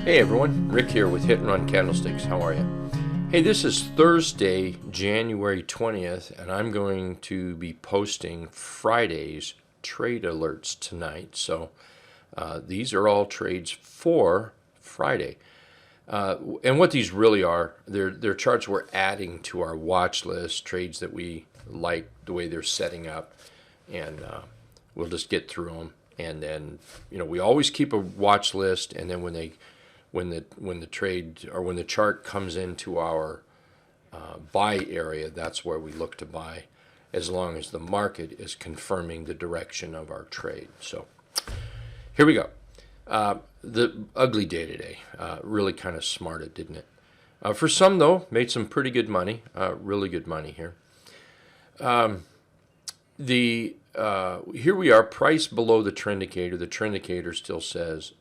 Hey everyone, Rick here with Hit and Run Candlesticks. How are you? Hey, this is Thursday, January 20th, and I'm going to be posting Friday's trade alerts tonight. So these are all trades for Friday. And what these really are, they're charts we're adding to our watch list, trades that we like the way they're setting up, and we'll just get through them. And then, we always keep a watch list, and then when the trade or when the chart comes into our buy area, that's where we look to buy, as long as the market is confirming the direction of our trade. So here we go. The ugly day today really kind of smarted, didn't it? For some, though, made some pretty good money, really good money here. Here we are, price below the Trendicator. The Trendicator still says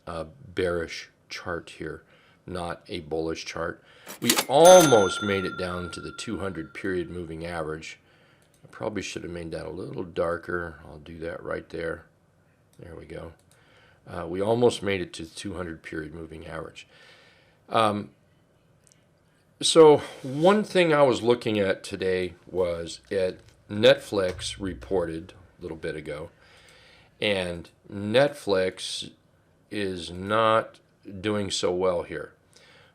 bearish chart here, not a bullish chart. We almost made it down to the 200 period moving average. I probably should have made that a little darker. I'll do that right there. There we go. We almost made it to the 200 period moving average. So one thing I was looking at today was Netflix reported a little bit ago, and Netflix is not doing so well here.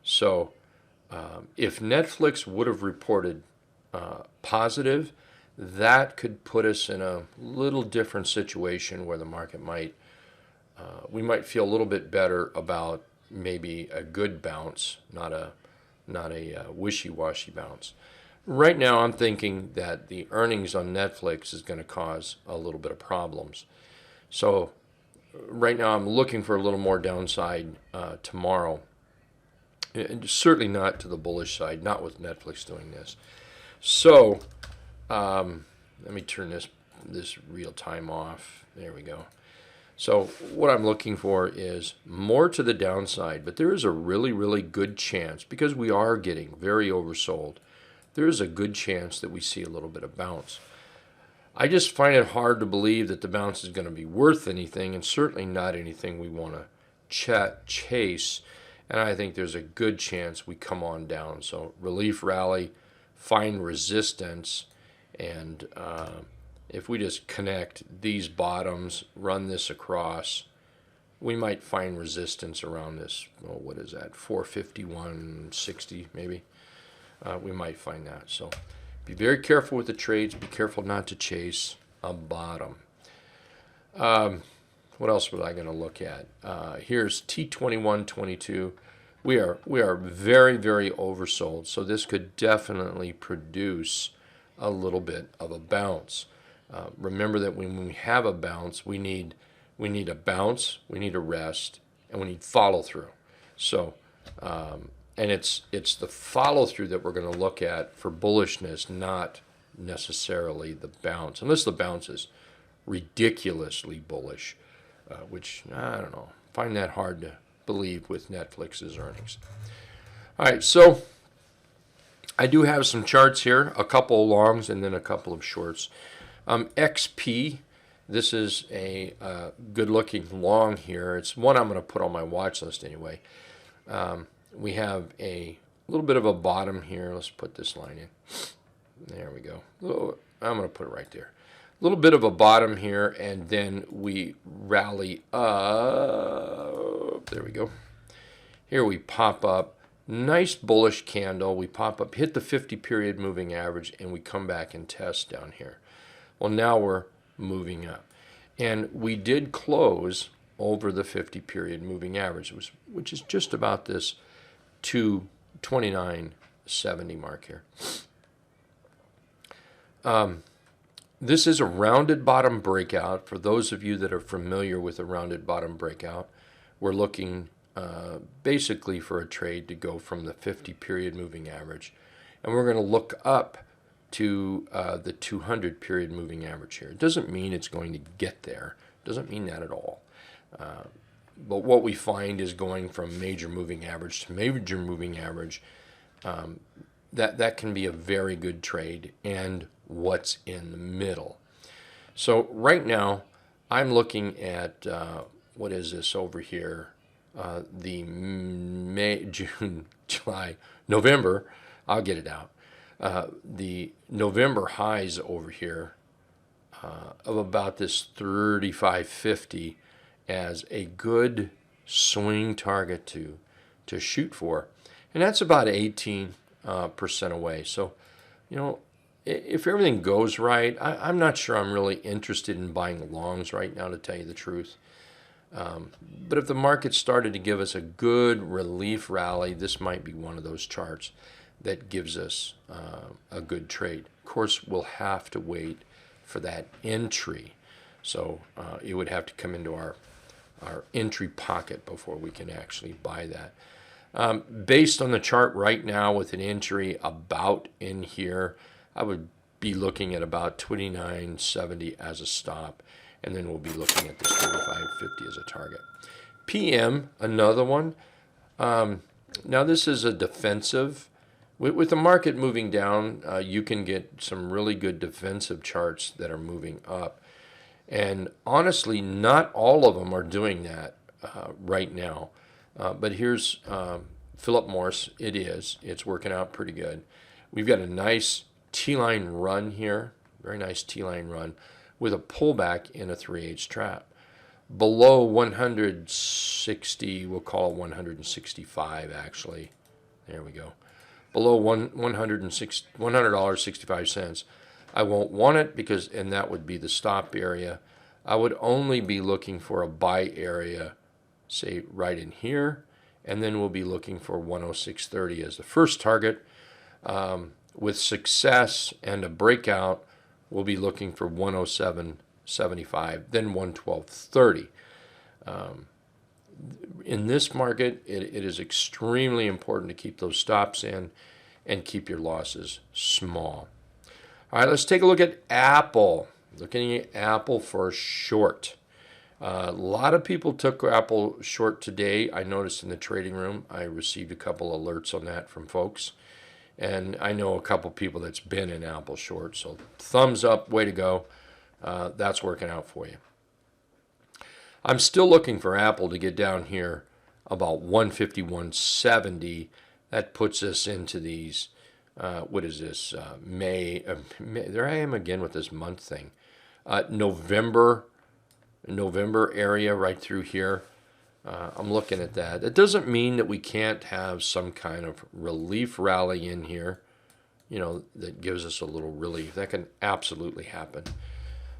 So if Netflix would have reported positive, that could put us in a little different situation where the market we might feel a little bit better about maybe a good bounce, not a wishy-washy bounce. Right now, I'm thinking that the earnings on Netflix is going to cause a little bit of problems. So right now, I'm looking for a little more downside tomorrow. And certainly not to the bullish side, not with Netflix doing this. So let me turn this real time off. There we go. So what I'm looking for is more to the downside, but there is a really, really good chance, because we are getting very oversold, there is a good chance that we see a little bit of bounce. I just find it hard to believe that the bounce is going to be worth anything, and certainly not anything we want to chase. And I think there's a good chance we come on down. So relief rally, find resistance, and if we just connect these bottoms, run this across, we might find resistance around this. Oh, what is that? 451.60 maybe. We might find that. So be very careful with the trades. Be careful not to chase a bottom. What else was I going to look at? Here's T2122. We are very, very oversold. So this could definitely produce a little bit of a bounce. Remember that when we have a bounce, we need a bounce, we need a rest, and we need follow through. So and it's the follow through that we're going to look at for bullishness, not necessarily the bounce, unless the bounce is ridiculously bullish, which I don't know, find that hard to believe with Netflix's earnings. All right, so I do have some charts here, a couple of longs and then a couple of shorts. XP, this is a good-looking long here. It's one I'm going to put on my watch list anyway. We have a little bit of a bottom here. Let's put this line in. There we go. I'm going to put it right there. A little bit of a bottom here, and then we rally up. There we go. Here we pop up. Nice bullish candle. We pop up, hit the 50 period moving average, and we come back and test down here. Well, now we're moving up. And we did close over the 50 period moving average, which is just about this 229.70 mark here. This is a rounded bottom breakout. For those of you that are familiar with a rounded bottom breakout, we're looking basically for a trade to go from the 50 period moving average. And we're going to look up to the 200 period moving average here. It doesn't mean it's going to get there. It doesn't mean that at all. But what we find is going from major moving average to major moving average, that can be a very good trade, and what's in the middle. So right now, I'm looking at, what is this over here? the May, June, July, November, I'll get it out. The November highs over here of about this 35.50 as a good swing target to shoot for, and that's about 18% away. So, if everything goes right, I'm not sure I'm really interested in buying longs right now, to tell you the truth. But if the market started to give us a good relief rally, this might be one of those charts that gives us a good trade. Of course, we'll have to wait for that entry. So it would have to come into our entry pocket before we can actually buy that. Based on the chart right now with an entry about in here, I would be looking at about 29.70 as a stop, and then we'll be looking at this 35.50 as a target. PM, another one. Now this is a defensive. With the market moving down, you can get some really good defensive charts that are moving up. And honestly, not all of them are doing that right now. But here's Philip Morris. It's working out pretty good. We've got a nice T-line run here, very nice T-line run, with a pullback in a 3/8 trap. Below 160, we'll call it 165 actually. There we go. Below $100.65. I won't want it and that would be the stop area. I would only be looking for a buy area, say right in here, and then we'll be looking for 106.30 as the first target. With success and a breakout, we'll be looking for 107.75, then 112.30. In this market, it is extremely important to keep those stops in and keep your losses small. All right, let's take a look at Apple. Looking at Apple for a short. A lot of people took Apple short today. I noticed in the trading room, I received a couple alerts on that from folks. And I know a couple people that's been in Apple short. So thumbs up, way to go. That's working out for you. I'm still looking for Apple to get down here about 151.70. That puts us into these, what is this, May. There I am again with this month thing. November area right through here. I'm looking at that. It doesn't mean that we can't have some kind of relief rally in here, that gives us a little relief. That can absolutely happen.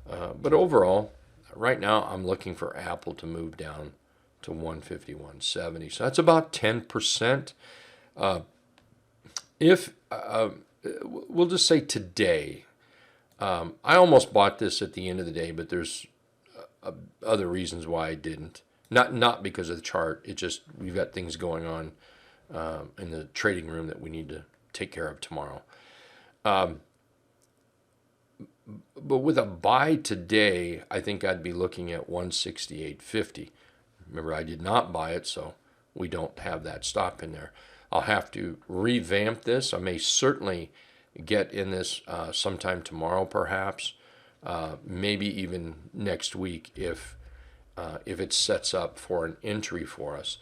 But overall, right now, I'm looking for Apple to move down to 151.70. So that's about 10%. We'll just say today, I almost bought this at the end of the day, but there's other reasons why I didn't. Not because of the chart. It just, we've got things going on in the trading room that we need to take care of tomorrow. But with a buy today, I think I'd be looking at 168.50. Remember, I did not buy it, so we don't have that stop in there. I'll have to revamp this. I may certainly get in this sometime tomorrow, perhaps, maybe even next week if it sets up for an entry for us.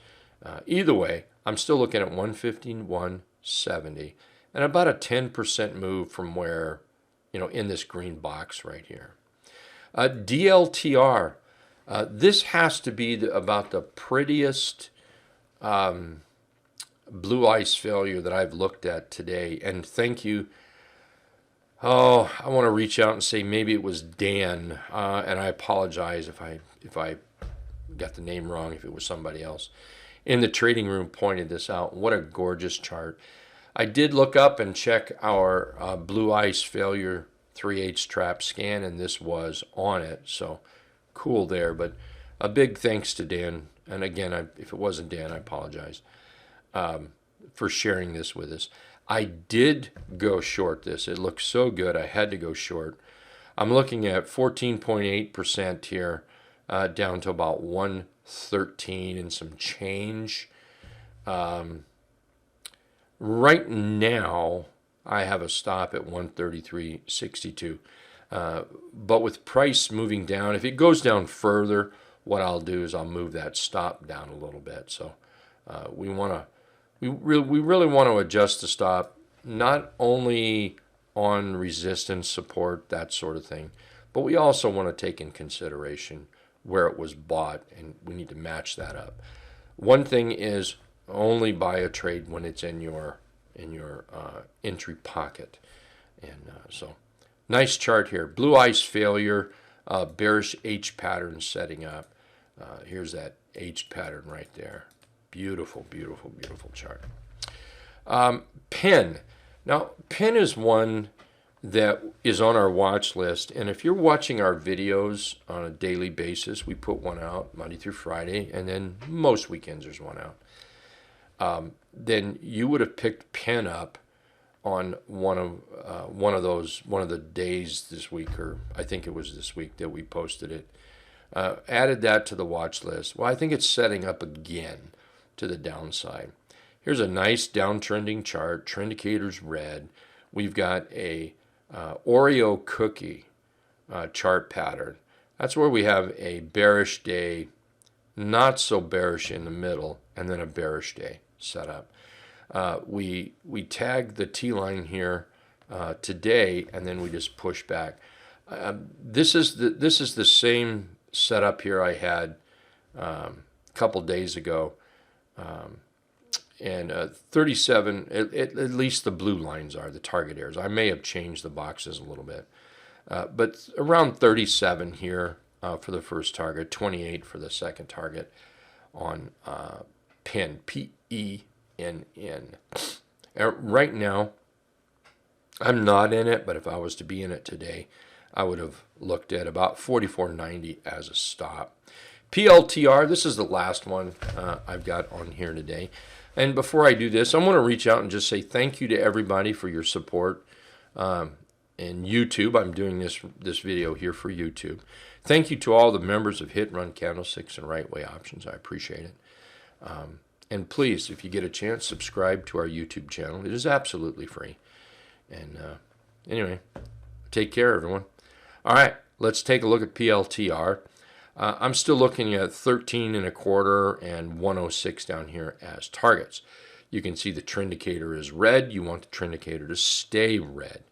Either way, I'm still looking at 151.70 and about a 10% move from where, in this green box right here. DLTR. This has to be about the prettiest blue ice failure that I've looked at today. And thank you. Oh, I want to reach out and say maybe it was Dan, and I apologize if I got the name wrong, if it was somebody else. In the trading room pointed this out. What a gorgeous chart. I did look up and check our blue ice failure 3/8 trap scan, and this was on it. So cool there. But a big thanks to Dan. And again, if it wasn't Dan, I apologize for sharing this with us. I did go short this. It looked so good, I had to go short. I'm looking at 14.8% here, down to about 113 and some change. Right now, I have a stop at 133.62. But with price moving down, if it goes down further, what I'll do is I'll move that stop down a little bit. So we really want to adjust the stop, not only on resistance, support, that sort of thing, but we also want to take in consideration where it was bought, and we need to match that up. One thing is only buy a trade when it's in your entry pocket. And so nice chart here. Blue ice failure, bearish H pattern setting up. Here's that H pattern right there. Beautiful, beautiful, beautiful chart. Pen. Now, Pen is one that is on our watch list, and if you're watching our videos on a daily basis, we put one out Monday through Friday, and then most weekends there's one out. Then you would have picked Pen up on one of the days this week, or I think it was this week that we posted it. Added that to the watch list. Well, I think it's setting up again to the downside. Here's a nice downtrending chart. Trendicator's red. We've got a Oreo cookie chart pattern. That's where we have a bearish day, not so bearish in the middle, and then a bearish day set up. We tag the T line here today, and then we just push back. This is the same setup here I had a couple days ago. And 37, at least the blue lines are the target areas. I may have changed the boxes a little bit. But around 37 here for the first target, 28 for the second target on PENN, P-E-N-N. Right now, I'm not in it, but if I was to be in it today, I would have looked at about 44.90 as a stop. PLTR, this is the last one I've got on here today. And before I do this, I want to reach out and just say thank you to everybody for your support in YouTube. I'm doing this video here for YouTube. Thank you to all the members of Hit, Run, Candlesticks, and Right Way Options. I appreciate it. And please, if you get a chance, subscribe to our YouTube channel. It is absolutely free. And anyway, take care, everyone. All right, let's take a look at PLTR. I'm still looking at 13.25 and 106 down here as targets. You can see the Trendicator is red. You want the Trendicator to stay red.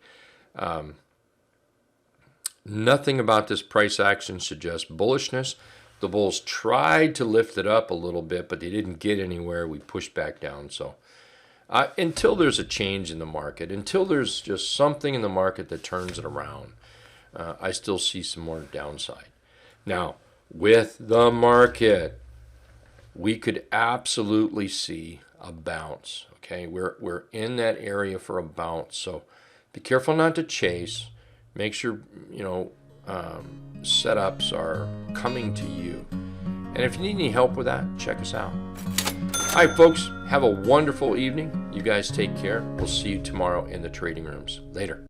Nothing about this price action suggests bullishness. The bulls tried to lift it up a little bit, but they didn't get anywhere. We pushed back down. So until there's a change in the market, until there's just something in the market that turns it around, I still see some more downside. Now, with the market, we could absolutely see a bounce. Okay, we're in that area for a bounce. So be careful not to chase. Make sure setups are coming to you. And if you need any help with that, check us out. All right, folks, have a wonderful evening. You guys take care. We'll see you tomorrow in the trading rooms. Later.